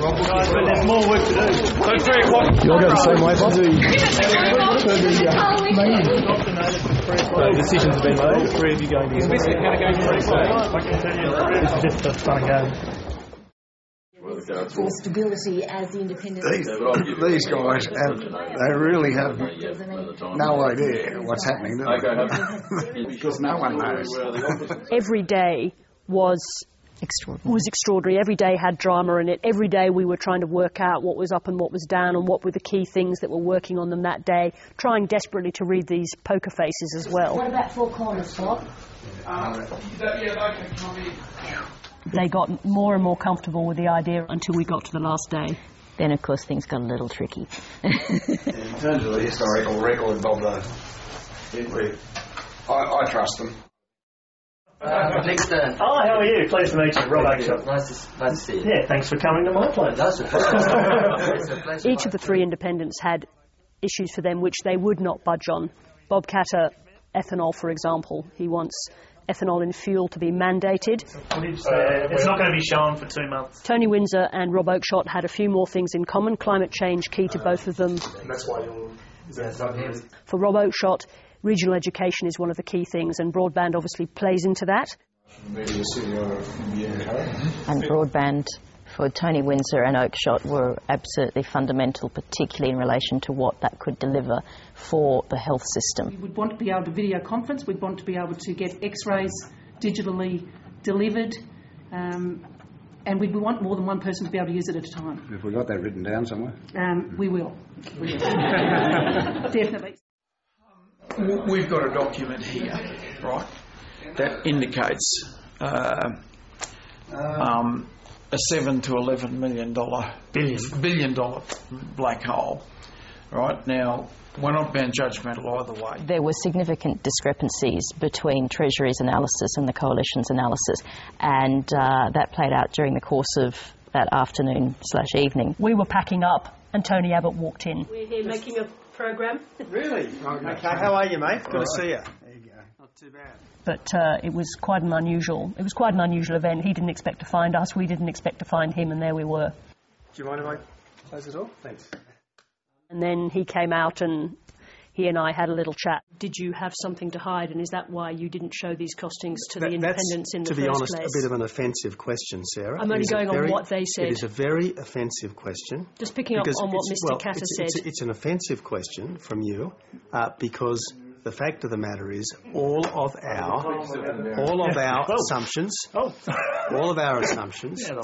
Guys, but there's more work to do. So 3 o'clock. You'll go the same way, Bob? The decisions have been made. 3 of you going to use it. It's going to go pretty quick. I can tell you, it's just a fun game. For stability as the independent... These guys, they really have no idea what's happening, do they? Because no one knows. Every day was extraordinary. Every day had drama in it. Every day we were trying to work out what was up and what was down and what were the key things that were working on them that day, trying desperately to read these poker faces as well. What about Four Corners, Bob? They got more and more comfortable with the idea until we got to the last day. Then, of course, things got a little tricky. In terms of the historical record, Bob, I trust them. Nick Stern. Oh, how are you? Pleased to meet you. Rob Oakeshott. Nice to see you. Yeah, thanks for coming to my place. That's a pleasure. Each of the 3 independents had issues for them which they would not budge on. Bob Katter, ethanol, for example. He wants ethanol in fuel to be mandated. It's not going to be shown for 2 months. Tony Windsor and Rob Oakeshott had a few more things in common. Climate change key to both of them. And that's why you're... For Rob Oakeshott, regional education is one of the key things, and broadband obviously plays into that. And broadband for Tony Windsor and Oakeshott were absolutely fundamental, particularly in relation to what that could deliver for the health system. We would want to be able to video conference, we'd want to be able to get x-rays digitally delivered, and we'd want more than one person to be able to use it at a time. Have we got that written down somewhere? We will. Definitely. We've got a document here, right, that indicates a $7 to $11 billion black hole. Right now, we're not being judgmental either way. There were significant discrepancies between Treasury's analysis and the Coalition's analysis, and that played out during the course of that afternoon/evening. We were packing up, and Tony Abbott walked in. We're here making a program. Really? Okay, how are you, mate? Good to see you. There you go. Not too bad. But it was quite an unusual event. He didn't expect to find us, we didn't expect to find him, and there we were. Do you mind if I close the door? Thanks. And then he came out and he and I had a little chat. Did you have something to hide, and is that why you didn't show these costings to the independents in the first place? To be honest, a bit of an offensive question, Sarah. I'm only going on what they said. It is a very offensive question. Just picking up on what Mr. Katter said. It's an offensive question from you because the fact of the matter is all of our assumptions, It's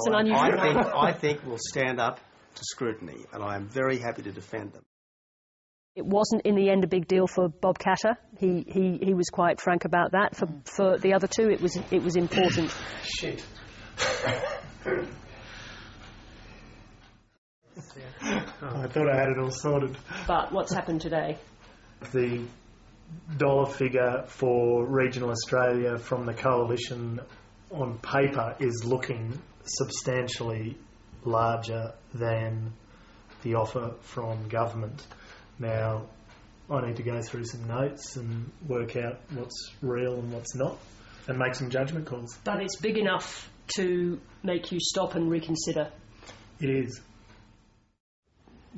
an unusual I think will stand up to scrutiny, and I am very happy to defend them. It wasn't in the end a big deal for Bob Katter. He was quite frank about that. For the other two, it was important. Shit. I thought I had it all sorted. But what's happened today? The dollar figure for regional Australia from the Coalition on paper is looking substantially larger than the offer from government. Now, I need to go through some notes and work out what's real and what's not and make some judgment calls. But it's big enough to make you stop and reconsider. It is.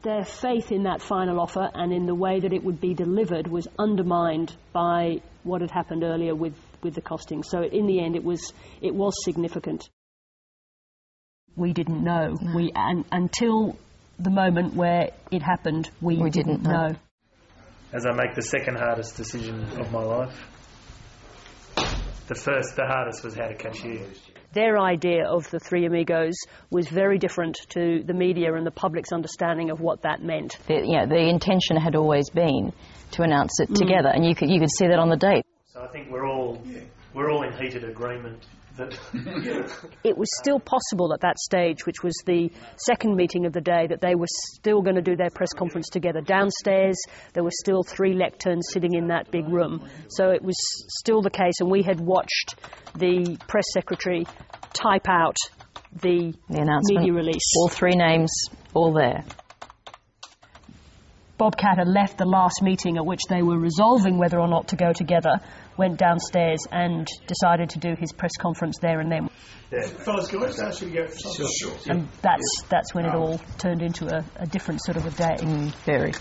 Their faith in that final offer and in the way that it would be delivered was undermined by what had happened earlier with the costing. So in the end, it was significant. We didn't know. Until the moment where it happened, we didn't know. As I make the second hardest decision of my life, the hardest was how to cashier. Their idea of the Three Amigos was very different to the media and the public's understanding of what that meant. The intention had always been to announce it together, and you could see that on the date. So I think we're all in heated agreement that it was still possible at that stage, which was the second meeting of the day, that they were still going to do their press conference together downstairs. There were still 3 lecterns sitting in that big room. So it was still the case, and we had watched the press secretary type out the announcement, media release. All 3 names, all there. Bob Katter left the last meeting at which they were resolving whether or not to go together went downstairs and decided to do his press conference there and then. Yeah. Fellas, can I just ask you to go? Sure. And that's when it all turned into a different sort of a day. Very.